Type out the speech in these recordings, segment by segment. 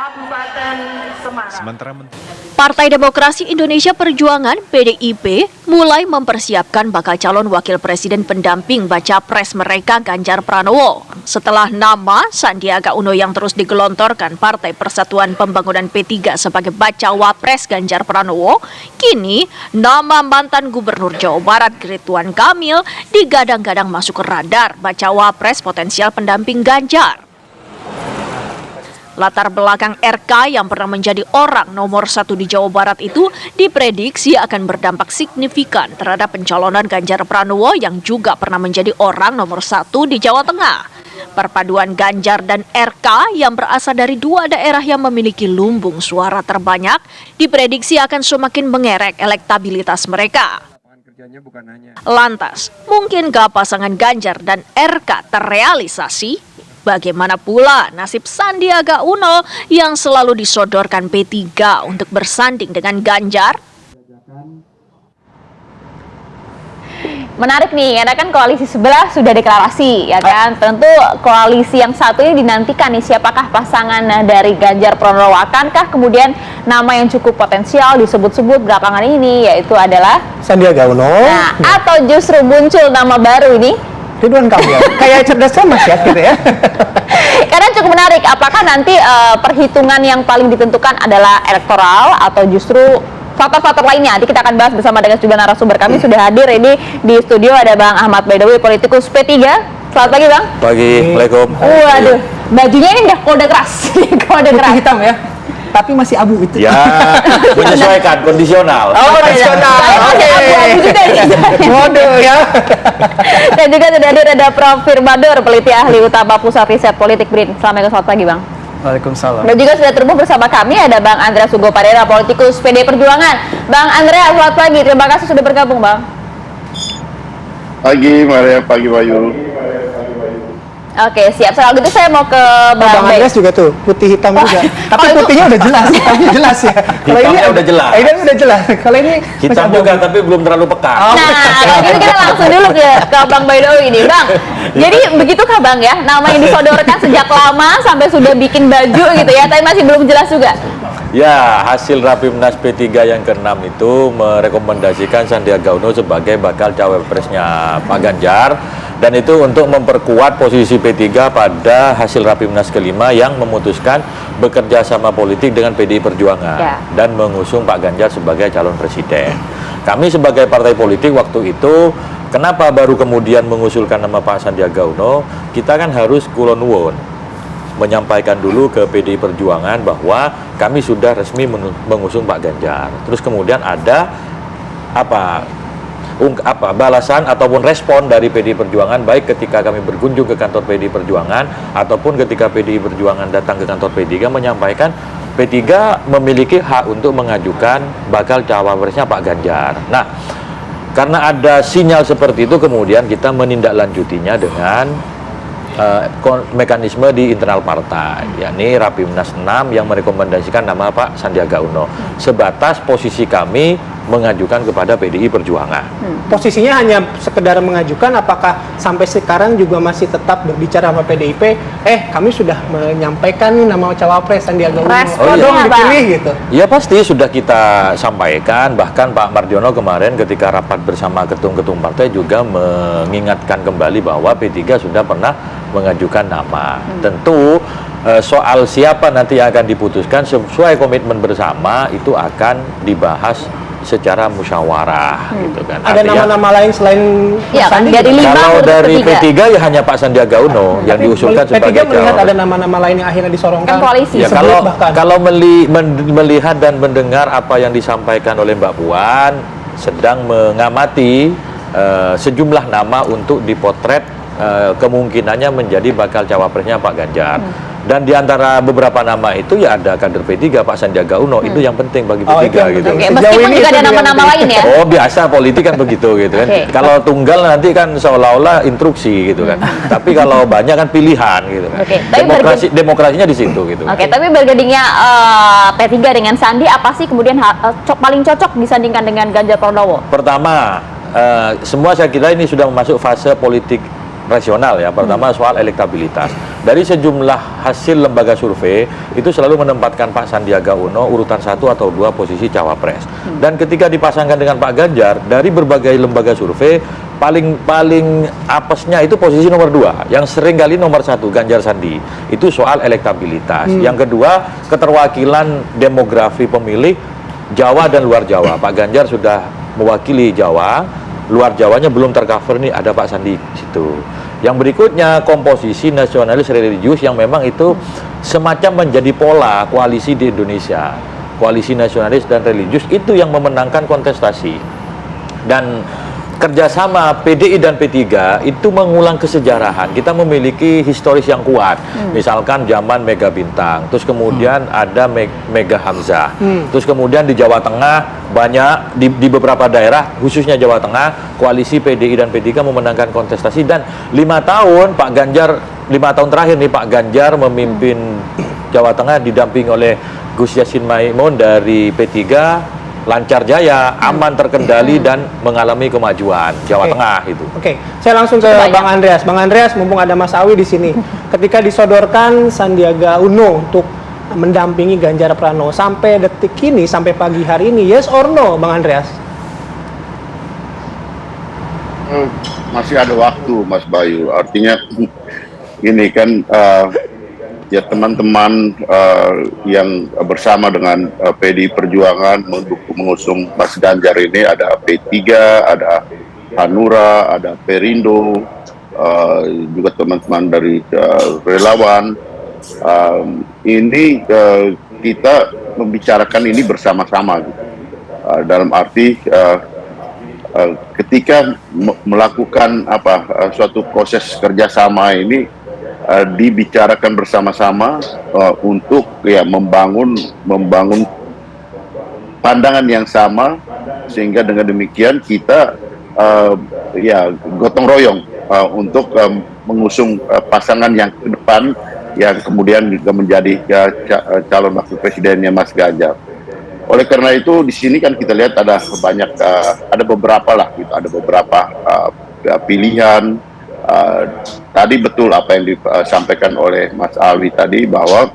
Kabupaten Semarang. Sementara Partai Demokrasi Indonesia Perjuangan (PDIP) mulai mempersiapkan bakal calon wakil presiden pendamping baca pres mereka Ganjar Pranowo. Setelah nama Sandiaga Uno yang terus digelontorkan Partai Persatuan Pembangunan P3 sebagai bacawa pres Ganjar Pranowo, kini nama mantan Gubernur Jawa Barat Ridwan Kamil digadang-gadang masuk ke radar bacawa pres potensial pendamping Ganjar. Latar belakang RK yang pernah menjadi orang nomor 1 di Jawa Barat itu diprediksi akan berdampak signifikan terhadap pencalonan Ganjar Pranowo yang juga pernah menjadi orang nomor 1 di Jawa Tengah. Perpaduan Ganjar dan RK yang berasal dari dua daerah yang memiliki lumbung suara terbanyak diprediksi akan semakin mengerek elektabilitas mereka. Lantas, mungkinkah pasangan Ganjar dan RK terrealisasi? Bagaimana pula nasib Sandiaga Uno yang selalu disodorkan P3 untuk bersanding dengan Ganjar? Menarik nih, karena kan koalisi sebelah sudah deklarasi, ya kan? Tentu koalisi yang satu ini dinantikan nih, siapakah pasangan dari Ganjar Pranowo? Akankah kemudian nama yang cukup potensial disebut-sebut belakangan ini, yaitu adalah Sandiaga Uno? Nah, atau justru muncul nama baru ini? Ridwan Kamil, kayak cerdas cermat ya gitu ya. Karena cukup menarik, apakah nanti perhitungan yang paling ditentukan adalah elektoral atau justru faktor-faktor lainnya? Nanti kita akan bahas bersama dengan sejumlah narasumber kami. Sudah hadir ini di studio ada Bang Ahmad Baidowi, politikus P3. Selamat pagi Bang. Pagi, Assalamualaikum. Waduh, bajunya ini udah kode keras. Kode keras. Hitam ya, tapi masih abu itu. Ya, menyesuaikan, kondisional. Oh, kondisional. Oke. Abu-abu juga nih. Mode ya. Dan juga sudah hadir ada Prof. Firmanur, peneliti ahli utama Pusat Riset Politik BRIN. Selamat pagi Bang. Waalaikumsalam. Dan juga sudah terhubung bersama kami ada Bang Andreas Hugo Parera, politikus PD Perjuangan. Bang Andreas, selamat pagi. Terima kasih sudah bergabung Bang. Pagi Maria, pagi Bayu. Oke, siap. Soal gitu saya mau ke Bang Andreas juga tuh putih hitam juga. Tapi putihnya udah jelas, hitamnya jelas ya. Kalau ini udah jelas. Ini udah jelas. Kalau ini Hitam juga, tapi belum terlalu pekat. Nah, kalau gitu kita langsung dulu ke Bang Baidowi ini, Bang. Jadi begitukah Bang ya, nama yang disodorkan sejak lama sampai sudah bikin baju gitu ya, tapi masih belum jelas juga. Ya, hasil Rapimnas P3 yang ke-6 itu merekomendasikan Sandiaga Uno sebagai bakal cawapresnya Pak Ganjar, dan itu untuk memperkuat posisi P3 pada hasil Rapimnas ke-5 yang memutuskan bekerja sama politik dengan PDI Perjuangan dan mengusung Pak Ganjar sebagai calon presiden. Kami sebagai partai politik waktu itu, kenapa baru kemudian mengusulkan nama Pak Sandiaga Uno? Kita kan harus kulon nuwun, menyampaikan dulu ke PDI Perjuangan bahwa kami sudah resmi mengusung Pak Ganjar. Terus kemudian ada balasan ataupun respon dari PDI Perjuangan, baik ketika kami berkunjung ke kantor PDI Perjuangan ataupun ketika PDI Perjuangan datang ke kantor P3 menyampaikan P3 memiliki hak untuk mengajukan bakal cawapresnya Pak Ganjar. Nah, karena ada sinyal seperti itu, kemudian kita menindaklanjutinya dengan mekanisme di internal partai, yakni Rapimnas 6 yang merekomendasikan nama Pak Sandiaga Uno. Sebatas posisi kami mengajukan kepada PDI Perjuangan. Posisinya hanya sekedar mengajukan, apakah sampai sekarang juga masih tetap berbicara sama PDIP? Kami sudah menyampaikan nama cawapres Sandiaga Uno. Dong dipilih gitu. Ya pasti sudah kita sampaikan, bahkan Pak Mardiono kemarin ketika rapat bersama ketum-ketum partai juga mengingatkan kembali bahwa P3 sudah pernah mengajukan nama. Tentu soal siapa nanti yang akan diputuskan sesuai komitmen bersama itu akan dibahas secara musyawarah gitu kan. Ada nama-nama lain selain kan, Sandi? dari Kalau dari P3 ya hanya Pak Sandiaga Uno yang diusulkan sebagai P3 melihat cawapres. ada nama-nama lain yang akhirnya disorongkan. Kan koalisi. Ya, kalau melihat dan mendengar apa yang disampaikan oleh Mbak Puan, sedang mengamati sejumlah nama untuk dipotret kemungkinannya menjadi bakal cawapresnya Pak Ganjar. Dan di antara beberapa nama itu ya ada kader P3 Pak Sandiaga Uno. Itu yang penting bagi P3 gitu. Oke, meskipun juga ada nama-nama lain ya. Oh, biasa politik kan begitu gitu kan. Kalau tunggal nanti kan seolah-olah instruksi gitu kan. Tapi kalau banyak kan pilihan gitu kan. Demokrasinya di situ gitu. Oke, tapi bergandingnya P3 dengan Sandi, apa sih kemudian paling cocok disandingkan dengan Ganjar Pranowo? Pertama, semua saya kira ini sudah masuk fase politik rasional ya. Pertama soal elektabilitas. dari sejumlah hasil lembaga survei itu selalu menempatkan Pak Sandiaga Uno urutan 1 atau 2 posisi cawapres. Dan ketika dipasangkan dengan Pak Ganjar, dari berbagai lembaga survei paling apesnya itu posisi nomor 2, yang sering kali nomor 1 Ganjar Sandi. Itu soal elektabilitas. Yang kedua, keterwakilan demografi pemilih Jawa dan luar Jawa. Pak Ganjar sudah mewakili Jawa, luar Jawanya belum tercover nih, ada Pak Sandi di situ. Yang berikutnya komposisi nasionalis religius yang memang itu semacam menjadi pola koalisi di Indonesia. Koalisi nasionalis dan religius itu yang memenangkan kontestasi. Dan kerjasama PDI dan P3 itu mengulang kesejarahan. Kita memiliki historis yang kuat. Misalkan zaman Mega Bintang, terus kemudian ada Mega Hamzah, terus kemudian di Jawa Tengah banyak di beberapa daerah, khususnya Jawa Tengah, koalisi PDI dan P3 memenangkan kontestasi. Dan 5 tahun Pak Ganjar, 5 tahun terakhir nih Pak Ganjar memimpin Jawa Tengah didamping oleh Gus Yassin Maimun dari P3, lancar jaya, aman terkendali dan mengalami kemajuan Jawa Tengah itu. Oke, saya langsung ke Bang Andreas. Bang Andreas, mumpung ada Mas Awi di sini, ketika disodorkan Sandiaga Uno untuk mendampingi Ganjar Pranowo sampai detik ini, sampai pagi hari ini, yes or no, Bang Andreas? Masih ada waktu, Mas Bayu. Artinya ini kan ya teman-teman yang bersama dengan PDI Perjuangan mengusung Mas Ganjar ini, ada P3, ada Hanura, ada Perindo, juga teman-teman dari relawan. Ini kita membicarakan ini bersama-sama gitu. Dalam arti ketika melakukan suatu proses kerjasama ini dibicarakan bersama-sama untuk ya membangun pandangan yang sama, sehingga dengan demikian kita ya gotong royong untuk mengusung pasangan yang ke depan yang kemudian juga menjadi calon wakil presidennya Mas Ganjar. Oleh karena itu di sini kan kita lihat ada banyak ada beberapa lah gitu, ada beberapa pilihan. Tadi betul apa yang disampaikan oleh Mas Awi tadi, bahwa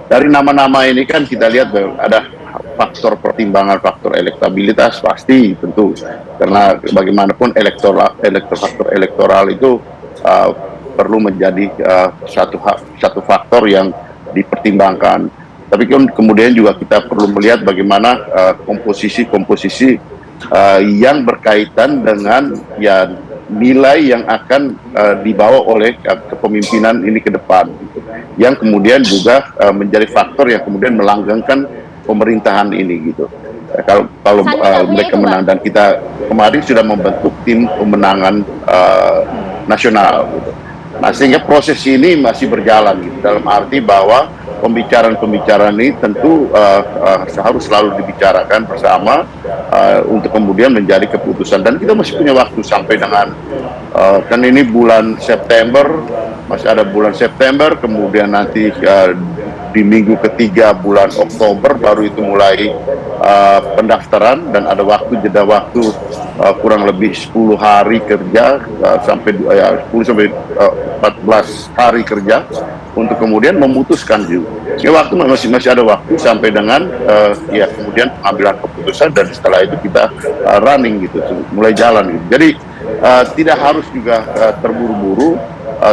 dari nama-nama ini kan kita lihat ada faktor pertimbangan, faktor elektabilitas pasti tentu, karena bagaimanapun faktor elektoral itu perlu menjadi satu faktor yang dipertimbangkan. Tapi kemudian juga kita perlu melihat bagaimana komposisi-komposisi yang berkaitan dengan ya nilai yang akan dibawa oleh kepemimpinan ini ke depan, yang kemudian juga menjadi faktor yang kemudian melanggengkan pemerintahan ini gitu. Kalau mereka menang, dan kita kemarin sudah membentuk tim pemenangan nasional gitu. Nah, sehingga proses ini masih berjalan gitu, dalam arti bahwa pembicaraan-pembicaraan ini tentu harus selalu dibicarakan bersama untuk kemudian menjadi keputusan. Dan kita masih punya waktu sampai dengan kan ini bulan September, masih ada bulan September, kemudian nanti di minggu ketiga bulan Oktober baru itu mulai pendaftaran, dan ada jeda waktu kurang lebih 10 hari kerja sampai 10 sampai 14 hari kerja untuk kemudian memutuskan juga. Ya, waktu masih ada waktu sampai dengan ya kemudian pengambilan keputusan, dan setelah itu kita running gitu, mulai jalan gitu. Jadi tidak harus juga terburu-buru,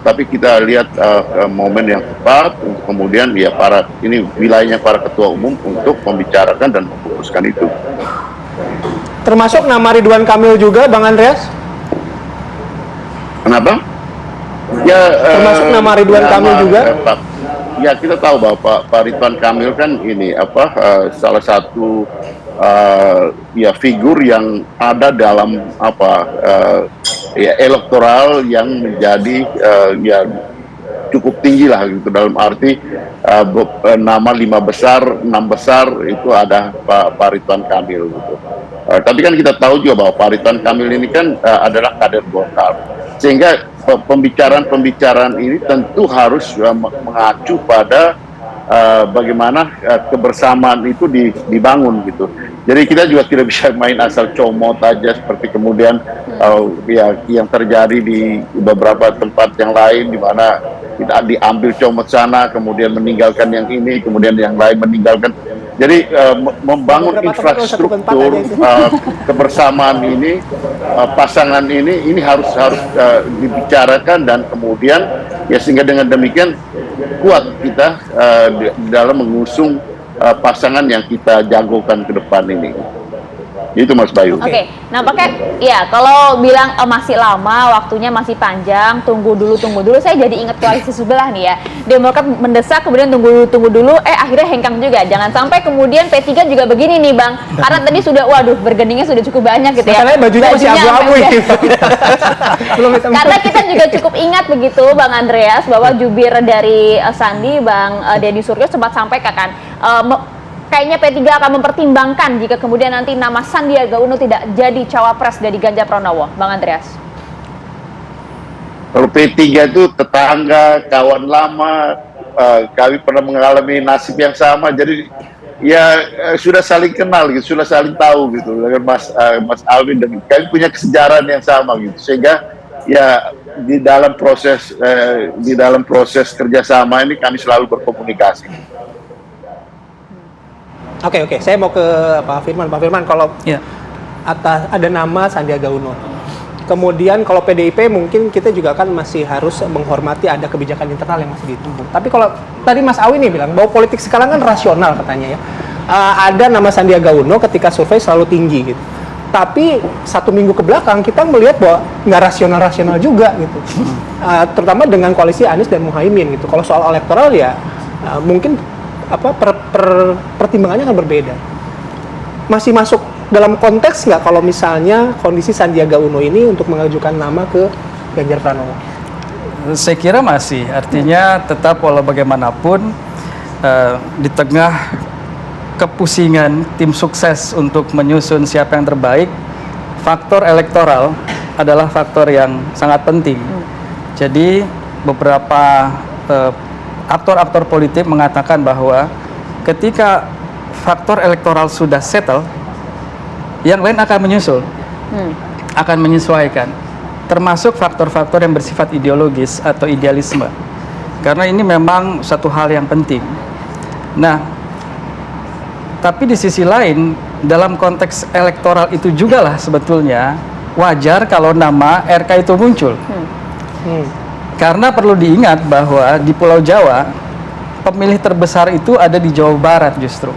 tapi kita lihat momen yang tepat untuk kemudian ya ini wilayahnya para ketua umum untuk membicarakan dan memutuskan itu. Termasuk nama Ridwan Kamil juga, Bang Andreas? Kenapa? Ya, termasuk nama Ridwan Kamil juga? Ya, kita tahu bahwa Pak Ridwan Kamil kan ini salah satu ya figur yang ada dalam ya elektoral yang menjadi ya cukup tinggi lah gitu, dalam arti nama 5 besar, 6 besar itu ada Pak Ridwan Kamil gitu. Tapi kan kita tahu juga bahwa Pak Ridwan Kamil ini kan adalah kader Golkar, sehingga pembicaraan ini tentu harus mengacu pada bagaimana kebersamaan itu dibangun gitu. Jadi kita juga tidak bisa main asal comot aja seperti kemudian ya yang terjadi di beberapa tempat yang lain, di mana kita diambil comot sana, kemudian meninggalkan yang ini, kemudian yang lain meninggalkan. Jadi membangun infrastruktur kebersamaan ini, pasangan ini harus dibicarakan, dan kemudian ya sehingga dengan demikian kuat kita di dalam mengusung pasangan yang kita jagokan ke depan ini. Itu Mas Bayu. Oke, nampaknya ya kalau bilang masih lama, waktunya masih panjang, tunggu dulu. Saya jadi ingat koalisi sebelah nih ya. Demokrat mendesak, kemudian tunggu dulu, akhirnya hengkang juga. Jangan sampai kemudian P3 juga begini nih Bang. Karena tadi sudah, waduh, bergeningnya sudah cukup banyak gitu ya. Masalahnya bajunya masih abu-abu gitu. Karena kita juga cukup ingat begitu Bang Andreas, bahwa jubir dari Sandi, Bang Deddy Suryo sempat sampaikan kayaknya P3 akan mempertimbangkan jika kemudian nanti nama Sandiaga Uno tidak jadi cawapres dari Ganjar Pranowo. Bang Andreas. Kalau P3 itu tetangga, kawan lama, kami pernah mengalami nasib yang sama, jadi ya sudah saling kenal gitu, sudah saling tahu gitu dengan Mas Alvin, dan kami punya kesejarahan yang sama gitu, sehingga ya di dalam proses kerjasama ini kami selalu berkomunikasi. Oke, saya mau ke Pak Firman. Pak Firman, kalau ada nama Sandiaga Uno, kemudian kalau PDIP mungkin kita juga kan masih harus menghormati ada kebijakan internal yang masih ditempuh. Tapi kalau tadi Mas Awi nih bilang bahwa politik sekarang kan rasional katanya ya, ada nama Sandiaga Uno ketika survei selalu tinggi gitu. Tapi 1 minggu ke belakang kita melihat bahwa nggak rasional juga gitu, terutama dengan koalisi Anies dan Muhaimin gitu. Kalau soal elektoral ya mungkin pertimbangannya akan berbeda. Masih masuk dalam konteks nggak kalau misalnya kondisi Sandiaga Uno ini untuk mengajukan nama ke Ganjar Pranowo? Saya kira masih, artinya tetap walau bagaimanapun di tengah kepusingan tim sukses untuk menyusun siapa yang terbaik, faktor elektoral adalah faktor yang sangat penting. Jadi beberapa aktor-aktor politik mengatakan bahwa ketika faktor elektoral sudah settle, yang lain akan menyusul, akan menyesuaikan, termasuk faktor-faktor yang bersifat ideologis atau idealisme, karena ini memang satu hal yang penting. Nah, tapi di sisi lain, dalam konteks elektoral itu juga lah sebetulnya wajar kalau nama RK itu muncul. Karena perlu diingat bahwa di Pulau Jawa, pemilih terbesar itu ada di Jawa Barat justru.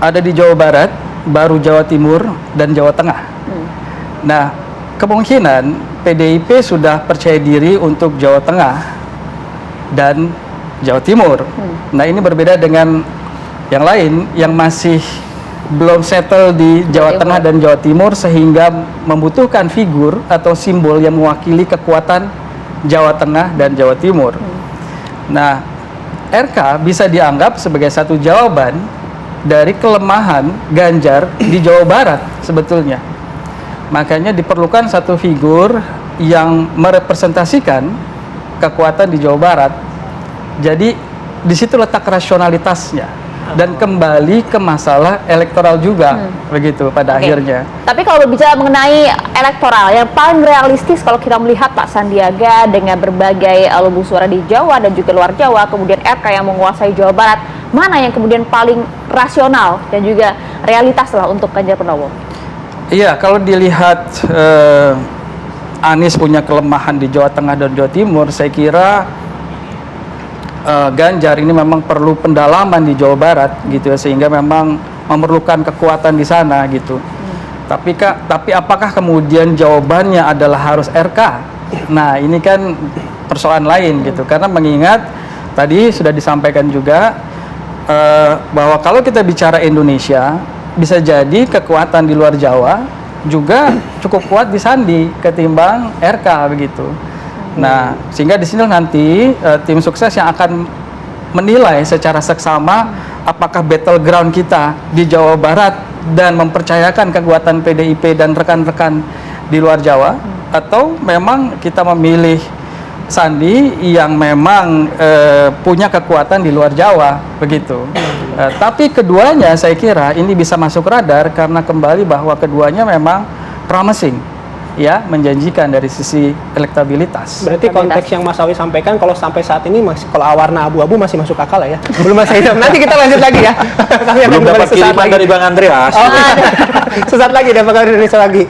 Ada di Jawa Barat, baru Jawa Timur, dan Jawa Tengah. Nah, kemungkinan PDIP sudah percaya diri untuk Jawa Tengah dan Jawa Timur. Nah, ini berbeda dengan yang lain yang masih belum settle di Jawa Tengah dan Jawa Timur, sehingga membutuhkan figur atau simbol yang mewakili kekuatan Jawa Tengah dan Jawa Timur. Nah, RK bisa dianggap sebagai satu jawaban dari kelemahan Ganjar di Jawa Barat sebetulnya. Makanya diperlukan satu figur yang merepresentasikan kekuatan di Jawa Barat. Jadi di situ letak rasionalitasnya. Dan kembali ke masalah elektoral juga, begitu pada akhirnya. Tapi kalau berbicara mengenai elektoral, yang paling realistis kalau kita melihat Pak Sandiaga dengan berbagai lumbung suara di Jawa dan juga luar Jawa, kemudian RK yang menguasai Jawa Barat, mana yang kemudian paling rasional dan juga realitas lah untuk Ganjar Pranowo? Iya, kalau dilihat Anies punya kelemahan di Jawa Tengah dan Jawa Timur, saya kira Ganjar ini memang perlu pendalaman di Jawa Barat gitu ya, sehingga memang memerlukan kekuatan di sana gitu. Tapi apakah kemudian jawabannya adalah harus RK? Nah, ini kan persoalan lain gitu, karena mengingat tadi sudah disampaikan juga bahwa kalau kita bicara Indonesia, bisa jadi kekuatan di luar Jawa juga cukup kuat di Sandi ketimbang RK begitu. Nah, sehingga di sini nanti tim sukses yang akan menilai secara seksama apakah battleground kita di Jawa Barat dan mempercayakan kekuatan PDIP dan rekan-rekan di luar Jawa, atau memang kita memilih Sandi yang memang punya kekuatan di luar Jawa begitu. Tapi keduanya saya kira ini bisa masuk radar karena kembali bahwa keduanya memang promising. ya menjanjikan dari sisi elektabilitas. Berarti konteks yang Mas Awi sampaikan kalau sampai saat ini masih kalau warna abu-abu masih masuk akal lah ya. Belum masih hitam. Nanti kita lanjut lagi ya. Kami akan Belum kembali dapat sesaat kiriman lagi. dari Bang Andreas. Sesaat lagi dan bakal Indonesia lagi.